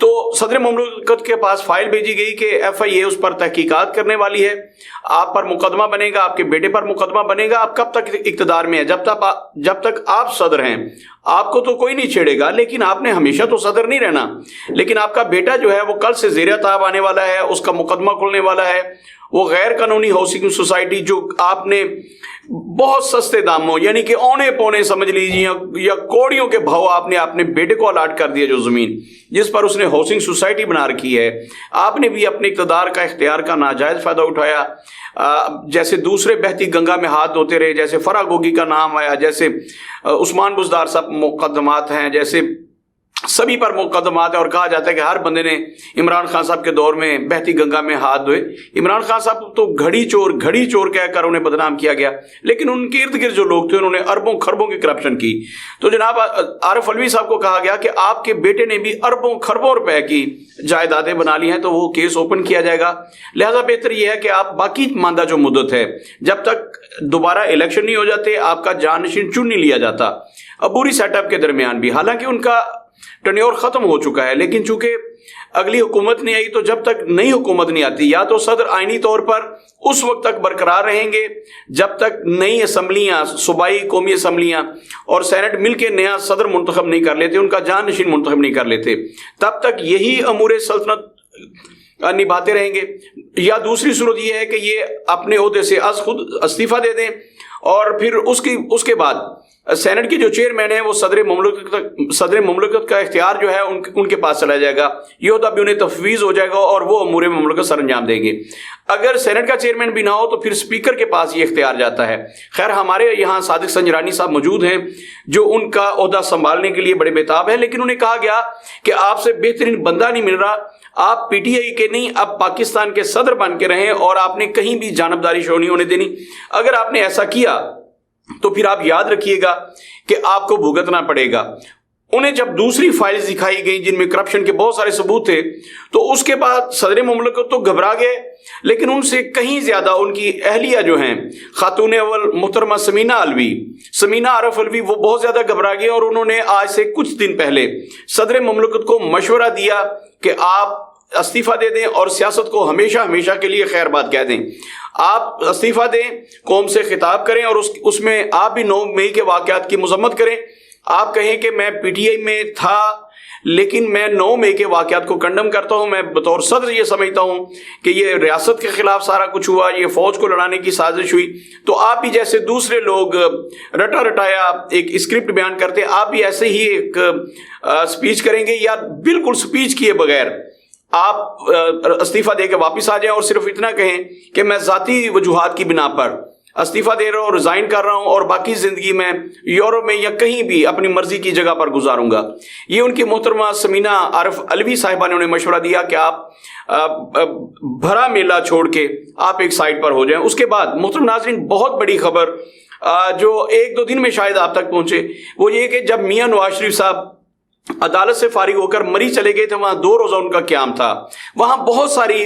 تو صدر مملکت کے پاس فائل بھیجی گئی کہ FIA اس پر تحقیقات کرنے والی ہے, آپ پر مقدمہ بنے گا, آپ کے بیٹے پر مقدمہ بنے گا. آپ کب تک اقتدار میں ہیں؟ جب تک آپ صدر ہیں. آپ کو تو کوئی نہیں چھیڑے گا, لیکن آپ نے ہمیشہ تو صدر نہیں رہنا. لیکن آپ کا بیٹا جو ہے وہ کل سے زیر طاب آنے والا ہے, اس کا مقدمہ کھلنے والا ہے. وہ غیر قانونی ہاؤسنگ سوسائٹی جو آپ نے بہت سستے داموں, یعنی کہ اونے پونے سمجھ لیجیے یا کوڑیوں کے بھاؤ آپ نے اپنے بیٹے کو الاٹ کر دیا, جو زمین جس پر اس نے ہاؤسنگ سوسائٹی بنا رکھی ہے. آپ نے بھی اپنے اقتدار کا اختیار کا ناجائز فائدہ اٹھایا. جیسے دوسرے بہتی گنگا میں ہاتھ دھوتے رہے, جیسے فرا گوگی کا نام آیا, جیسے عثمان بزدار صاحب مقدمات ہیں, جیسے سبھی پر مقدمات ہیں, اور کہا جاتا ہے کہ ہر بندے نے عمران خان صاحب کے دور میں بہتی گنگا میں ہاتھ دھوئے. عمران خان صاحب تو گھڑی چور کہہ کر انہیں بدنام کیا گیا, لیکن ان کے ارد گرد جو لوگ تھے انہوں نے اربوں خربوں کی کرپشن کی. تو جناب عارف علوی صاحب کو کہا گیا کہ آپ کے بیٹے نے بھی اربوں خربوں روپے کی جائیدادیں بنا لی ہیں, تو وہ کیس اوپن کیا جائے گا. لہذا بہتر یہ ہے کہ آپ باقی ماندہ جو مدت ہے, جب تک دوبارہ الیکشن نہیں ہو جاتے, آپ کا جانشین چن نہیں لیا جاتا. عبوری سیٹ اپ کے درمیان بھی حالانکہ ان کا ٹنیور ختم ہو چکا ہے, لیکن چونکہ اگلی حکومت نہیں آئی, تو جب تک نئی حکومت نہیں آتی, یا تو صدر آئینی طور پر اس وقت تک برقرار رہیں گے جب تک نئی اسمبلیاں, صوبائی قومی اسمبلیاں اور سینٹ مل کے نیا صدر منتخب نہیں کر لیتے, ان کا جانشین منتخب نہیں کر لیتے, تب تک یہی امور سلطنت نبھاتے رہیں گے. یا دوسری صورت یہ ہے کہ یہ اپنے عہدے سے از خود استعفیٰ دے دیں, اور پھر اس کے بعد سینٹ کے جو چیئرمین ہیں وہ صدر مملکت کا اختیار جو ہے ان کے پاس چلا جائے گا. یہ عہدہ بھی انہیں تفویض ہو جائے گا اور وہ امور مملکت سر انجام دیں گے. اگر سینٹ کا چیئرمین بھی نہ ہو تو پھر اسپیکر کے پاس یہ اختیار جاتا ہے. خیر, ہمارے یہاں صادق سنجرانی صاحب موجود ہیں جو ان کا عہدہ سنبھالنے کے لیے بڑے بےتاب ہیں, لیکن انہیں کہا گیا کہ آپ سے بہترین بندہ نہیں مل رہا, آپ PTI کے نہیں, اب پاکستان کے صدر بن کے رہیں, اور آپ نے کہیں بھی جانبداری شو نہیں ہونے دینی. اگر آپ نے ایسا کیا تو پھر آپ یاد رکھیے گا کہ آپ کو بھگتنا پڑے گا. انہیں جب دوسری فائلز دکھائی گئیں جن میں کرپشن کے بہت سارے ثبوت تھے, تو اس کے بعد صدر مملکت تو گھبرا گئے, لیکن ان سے کہیں زیادہ ان کی اہلیہ جو ہیں خاتون اول محترمہ سمینہ عارف علوی, وہ بہت زیادہ گھبرا گئے, اور انہوں نے آج سے کچھ دن پہلے صدر مملکت کو مشورہ دیا کہ آپ استعفیٰ دے دیں اور سیاست کو ہمیشہ کے لیے خیر بات کہہ دیں. آپ استعفیٰ دیں, قوم سے خطاب کریں, اور اس میں آپ بھی 9 مئی کے واقعات کی مذمت کریں. آپ کہیں کہ میں PTI میں تھا, لیکن میں 9 مئی کے واقعات کو کنڈم کرتا ہوں. میں بطور صدر یہ سمجھتا ہوں کہ یہ ریاست کے خلاف سارا کچھ ہوا, یہ فوج کو لڑانے کی سازش ہوئی. تو آپ بھی جیسے دوسرے لوگ رٹا رٹایا ایک اسکرپٹ بیان کرتے, آپ بھی ایسے ہی ایک سپیچ کریں گے, یا بالکل سپیچ کیے بغیر آپ استعفیٰ دے کے واپس آ جائیں اور صرف اتنا کہیں کہ میں ذاتی وجوہات کی بنا پر استعفیٰ دے رہا ہوں, ریزائن کر رہا ہوں, اور باقی زندگی میں یورپ میں یا کہیں بھی اپنی مرضی کی جگہ پر گزاروں گا. یہ ان کی محترمہ سمینہ عارف علوی صاحبہ نے انہیں مشورہ دیا کہ آپ بھرا میلہ چھوڑ کے آپ ایک سائٹ پر ہو جائیں. اس کے بعد محترم ناظرین, بہت بڑی خبر جو 1-2 دن میں شاید آپ تک پہنچے, وہ یہ کہ جب میاں نواز شریف صاحب عدالت سے فارغ ہو کر مری چلے گئے تھے, وہاں 2 روزہ ان کا قیام تھا. وہاں بہت ساری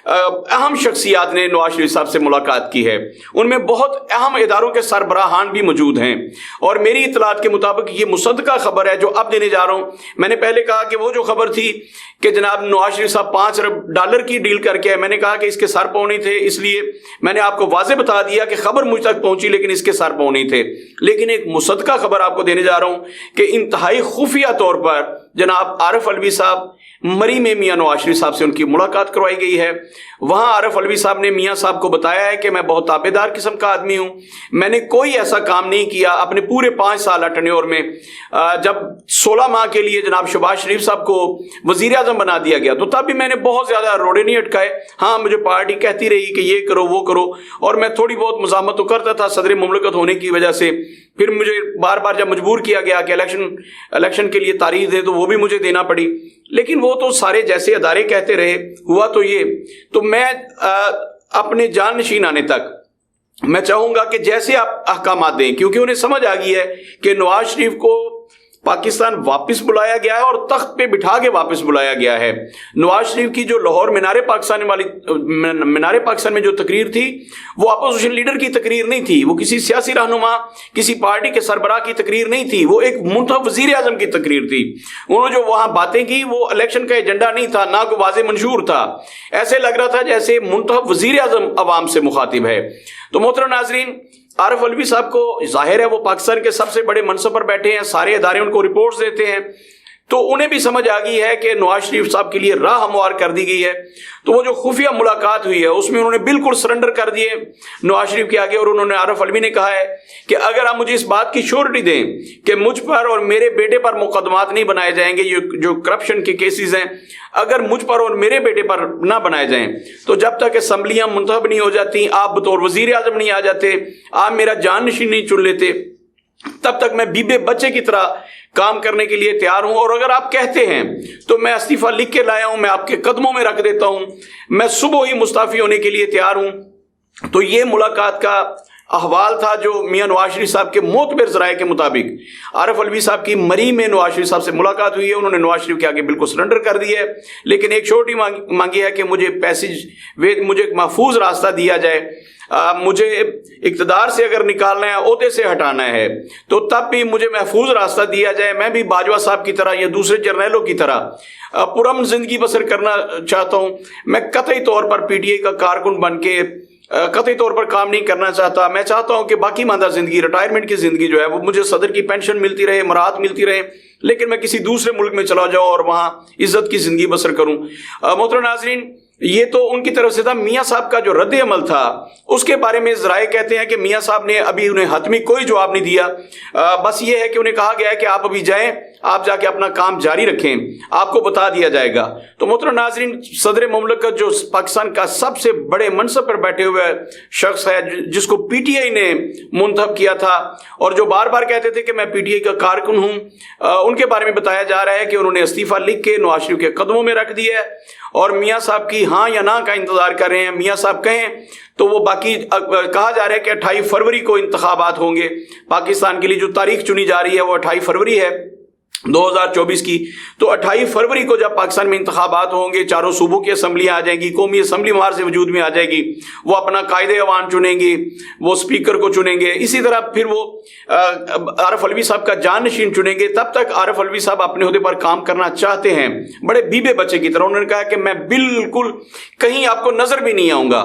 اہم شخصیات نے نواز شریف صاحب سے ملاقات کی ہے. ان میں بہت اہم اداروں کے سربراہان بھی موجود ہیں, اور میری اطلاعات کے مطابق یہ مصدقہ خبر ہے جو اب دینے جا رہا ہوں. میں نے پہلے کہا کہ وہ جو خبر تھی کہ جناب نواز شریف صاحب $5 ارب کی ڈیل کر کے, میں نے کہا کہ اس کے سر پاؤں نہیں تھے, اس لیے میں نے آپ کو واضح بتا دیا کہ خبر مجھ تک پہنچی لیکن اس کے سر پاؤں نہیں تھے. لیکن ایک مصدقہ خبر آپ کو دینے جا رہا ہوں کہ انتہائی خفیہ طور پر جناب عارف علوی صاحب مری میں میاں نواز شریف صاحب سے ان کی ملاقات کروائی گئی ہے. وہاں عارف علوی صاحب نے میاں صاحب کو بتایا ہے کہ میں بہت تابعدار قسم کا آدمی ہوں, میں نے کوئی ایسا کام نہیں کیا اپنے پورے 5 سالہ ٹنیور میں. جب 16 ماہ کے لیے جناب شہباز شریف صاحب کو وزیر اعظم بنا دیا گیا تو تب بھی میں نے بہت زیادہ روڑے نہیں اٹکائے. ہاں, مجھے پارٹی کہتی رہی کہ یہ کرو وہ کرو, اور میں تھوڑی بہت مزاحمت تو کرتا تھا صدر مملکت ہونے کی وجہ سے. پھر مجھے بار بار جب مجبور کیا گیا کہ الیکشن کے لیے تاریخ دیں تو وہ بھی مجھے دینا پڑی, لیکن وہ تو سارے جیسے ادارے کہتے رہے. ہوا تو یہ, تو میں اپنے جان نشین آنے تک میں چاہوں گا کہ جیسے آپ احکامات دیں, کیونکہ انہیں سمجھ آ گئی ہے کہ نواز شریف کو پاکستان واپس بلایا گیا ہے اور تخت پہ بٹھا کے واپس بلایا گیا ہے۔ نواز شریف کی جو لاہور مینار پاکستان میں جو تقریر تھی وہ اپوزیشن لیڈر کی تقریر نہیں تھی، وہ کسی سیاسی رہنما کسی پارٹی کے سربراہ کی تقریر نہیں تھی، وہ ایک منتخب وزیر اعظم کی تقریر تھی۔ انہوں نے جو وہاں باتیں کی وہ الیکشن کا ایجنڈا نہیں تھا، نہ کوئی واضح منشور تھا، ایسے لگ رہا تھا جیسے منتخب وزیر اعظم عوام سے مخاطب ہے۔ تو محترم ناظرین، عارف علوی صاحب کو ظاہر ہے وہ پاکستان کے سب سے بڑے منصب پر بیٹھے ہیں، سارے ادارے ان کو رپورٹس دیتے ہیں، تو انہیں بھی سمجھ آ گئی ہے کہ نواز شریف صاحب کے لیے راہ ہموار کر دی گئی ہے۔ تو وہ جو خفیہ ملاقات ہوئی ہے اس میں انہوں نے بالکل سرنڈر کر دیے نواز شریف کے آگے، اور انہوں نے عارف علوی نے کہا ہے کہ اگر آپ مجھے اس بات کی شیورٹی دیں کہ مجھ پر اور میرے بیٹے پر مقدمات نہیں بنائے جائیں گے، یہ جو کرپشن کے کیسز ہیں اگر مجھ پر اور میرے بیٹے پر نہ بنائے جائیں، تو جب تک اسمبلیاں منتخب نہیں ہو جاتی، آپ بطور وزیر اعظم نہیں آ جاتے، آپ میرا جانشین نہیں چن لیتے، تب تک میں بیبے بچے کی طرح کام کرنے کے لیے تیار ہوں، اور اگر آپ کہتے ہیں تو میں استعفیٰ لکھ کے لایا ہوں، میں آپ کے قدموں میں رکھ دیتا ہوں، میں صبح ہی مستعفی ہونے کے لیے تیار ہوں۔ تو یہ ملاقات کا احوال تھا جو میاں نواز شریف صاحب کے معتبر ذرائع کے مطابق عارف علوی صاحب کی مری میں نواز شریف صاحب سے ملاقات ہوئی ہے۔ انہوں نے نواز شریف کے آگے بالکل سرنڈر کر دی ہے، لیکن ایک چھوٹی مانگی ہے کہ مجھے مجھے ایک محفوظ راستہ دیا جائے، مجھے اقتدار سے اگر نکالنا ہے، عہدے سے ہٹانا ہے، تو تب بھی مجھے محفوظ راستہ دیا جائے، میں بھی باجوہ صاحب کی طرح یا دوسرے جرنیلوں کی طرح پرامن زندگی بسر کرنا چاہتا ہوں۔ میں قطعی طور پر پی ٹی آئی کا کارکن بن کے قطعی طور پر کام نہیں کرنا چاہتا۔ میں چاہتا ہوں کہ باقی ماندہ زندگی، ریٹائرمنٹ کی زندگی جو ہے وہ مجھے صدر کی پینشن ملتی رہے، مراحت ملتی رہے، لیکن میں کسی دوسرے ملک میں چلا جاؤں اور وہاں عزت کی زندگی بسر کروں۔ محترم ناظرین، یہ تو ان کی طرف سے تھا۔ میاں صاحب کا جو رد عمل تھا اس کے بارے میں ذرائع کہتے ہیں کہ میاں صاحب نے ابھی انہیں حتمی کوئی جواب نہیں دیا، بس یہ ہے کہ انہیں کہا گیا ہے کہ آپ ابھی جائیں، آپ جا کے اپنا کام جاری رکھیں، آپ کو بتا دیا جائے گا۔ تو محترم ناظرین، صدر مملکت جو پاکستان کا سب سے بڑے منصب پر بیٹھے ہوئے شخص ہے، جس کو پی ٹی آئی نے منتخب کیا تھا اور جو بار بار کہتے تھے کہ میں پی ٹی آئی کا کارکن ہوں، ان کے بارے میں بتایا جا رہا ہے کہ انہوں نے استعفیٰ لکھ کے نواز شریف کے قدموں میں رکھ دیا ہے اور میاں صاحب کی ہاں یا نہ کا انتظار کر رہے ہیں۔ میاں صاحب کہیں تو وہ باقی کہا جا رہا ہے کہ 28 فروری کو انتخابات ہوں گے۔ پاکستان کے لیے جو تاریخ چنی جا رہی ہے وہ 28 فروری ہے 2024 کی۔ تو 28 فروری کو جب پاکستان میں انتخابات ہوں گے، چاروں صوبوں کی اسمبلیاں آ جائیں گی، قومی اسمبلی مہار سے وجود میں آ جائے گی، وہ اپنا قائد ایوان چنیں گے، وہ اسپیکر کو چنیں گے، اسی طرح پھر وہ عارف علوی صاحب کا جانشین چنیں گے۔ تب تک عارف علوی صاحب اپنے عہدے پر کام کرنا چاہتے ہیں بڑے بیبے بچے کی طرح۔ انہوں نے کہا کہ میں بالکل کہیں آپ کو نظر بھی نہیں آؤں گا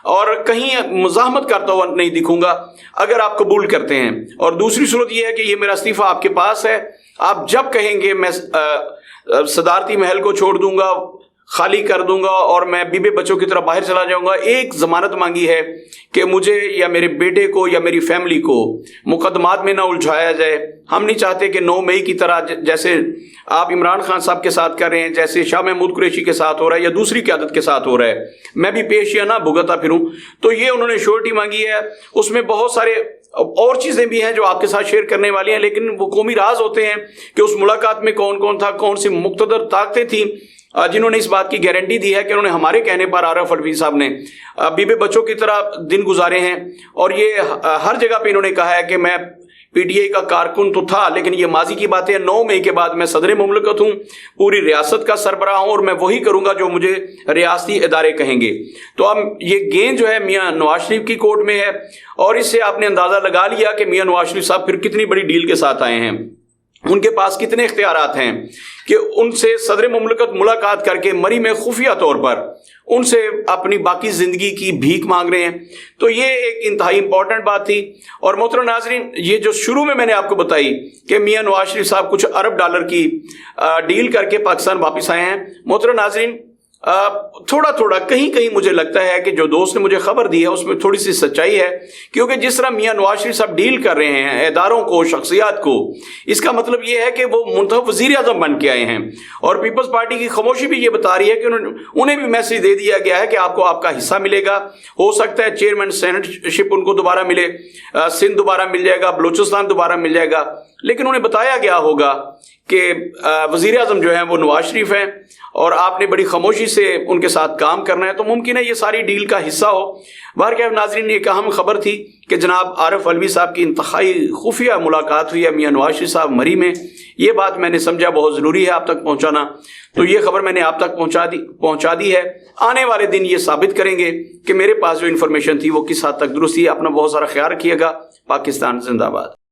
اور کہیں مزاحمت کرتا ہوا نہیں دکھوں گا اگر آپ قبول کرتے ہیں، اور دوسری صورت یہ ہے کہ یہ میرا استعفیٰ آپ کے پاس ہے، آپ جب کہیں گے میں صدارتی محل کو چھوڑ دوں گا، خالی کر دوں گا اور میں بیبے بچوں کی طرح باہر چلا جاؤں گا۔ ایک ضمانت مانگی ہے کہ مجھے یا میرے بیٹے کو یا میری فیملی کو مقدمات میں نہ الجھایا جائے۔ ہم نہیں چاہتے کہ 9 مئی کی طرح جیسے آپ عمران خان صاحب کے ساتھ کر رہے ہیں، جیسے شاہ محمود قریشی کے ساتھ ہو رہا ہے یا دوسری قیادت کے ساتھ ہو رہا ہے، میں بھی پیش یا نہ بھگتا پھروں۔ تو یہ انہوں نے شیورٹی مانگی ہے، اس میں بہت سارے اور چیزیں بھی ہیں جو آپ کے ساتھ شیئر کرنے والی ہیں، لیکن وہ قومی راز ہوتے ہیں کہ اس ملاقات میں کون کون تھا، کون سی مقتدر طاقتیں تھیں جنہوں نے اس بات کی گارنٹی دی ہے کہ انہوں نے ہمارے کہنے پر عارف علوی صاحب نے بیبے بچوں کی طرح دن گزارے ہیں، اور یہ ہر جگہ پہ انہوں نے کہا ہے کہ میں پی ٹی آئی کا کارکن تو تھا لیکن یہ ماضی کی باتیں ہیں، 9 مئی کے بعد میں صدر مملکت ہوں، پوری ریاست کا سربراہ ہوں اور میں وہی کروں گا جو مجھے ریاستی ادارے کہیں گے۔ تو اب یہ گیند جو ہے میاں نواز شریف کی کورٹ میں ہے، اور اس سے آپ نے اندازہ لگا لیا کہ میاں نواز شریف صاحب پھر کتنی بڑی ڈیل کے ساتھ آئے ہیں، ان کے پاس کتنے اختیارات ہیں کہ ان سے صدر مملکت ملاقات کر کے مری میں خفیہ طور پر ان سے اپنی باقی زندگی کی بھیک مانگ رہے ہیں۔ تو یہ ایک انتہائی امپورٹنٹ بات تھی۔ اور محترم ناظرین، یہ جو شروع میں نے آپ کو بتائی کہ میاں نواز شریف صاحب کچھ ارب ڈالر کی ڈیل کر کے پاکستان واپس آئے ہیں، محترم ناظرین تھوڑا تھوڑا کہیں مجھے لگتا ہے کہ جو دوست نے مجھے خبر دی ہے اس میں تھوڑی سی سچائی ہے، کیونکہ جس طرح میاں نواز شریف صاحب ڈیل کر رہے ہیں اداروں کو، شخصیات کو، اس کا مطلب یہ ہے کہ وہ منتخب وزیر اعظم بن کے آئے ہیں، اور پیپلز پارٹی کی خاموشی بھی یہ بتا رہی ہے کہ انہیں بھی میسج دے دیا گیا ہے کہ آپ کو آپ کا حصہ ملے گا، ہو سکتا ہے چیئرمین سینٹ شپ ان کو دوبارہ ملے، سندھ دوبارہ مل جائے گا، بلوچستان دوبارہ مل جائے گا، لیکن انہیں بتایا گیا ہوگا کہ وزیر اعظم جو ہیں وہ نواز شریف ہیں، اور آپ نے بڑی خاموشی سے ان کے ساتھ کام کرنا ہے تو ممکن ہے یہ ساری ڈیل کا حصہ ہو۔ بہرکیف ناظرین، ایک اہم خبر تھی کہ جناب عارف علوی صاحب کی انتہائی خفیہ ملاقات ہوئی ہے میاں نواز شریف صاحب مری میں۔ یہ بات میں نے سمجھا بہت ضروری ہے آپ تک پہنچانا، تو یہ خبر میں نے آپ تک پہنچا دی ہے۔ آنے والے دن یہ ثابت کریں گے کہ میرے پاس جو انفارمیشن تھی وہ کس حد تک درست تھی۔ اپنا بہت سارا خیال رکھیے گا۔ پاکستان زندہ باد۔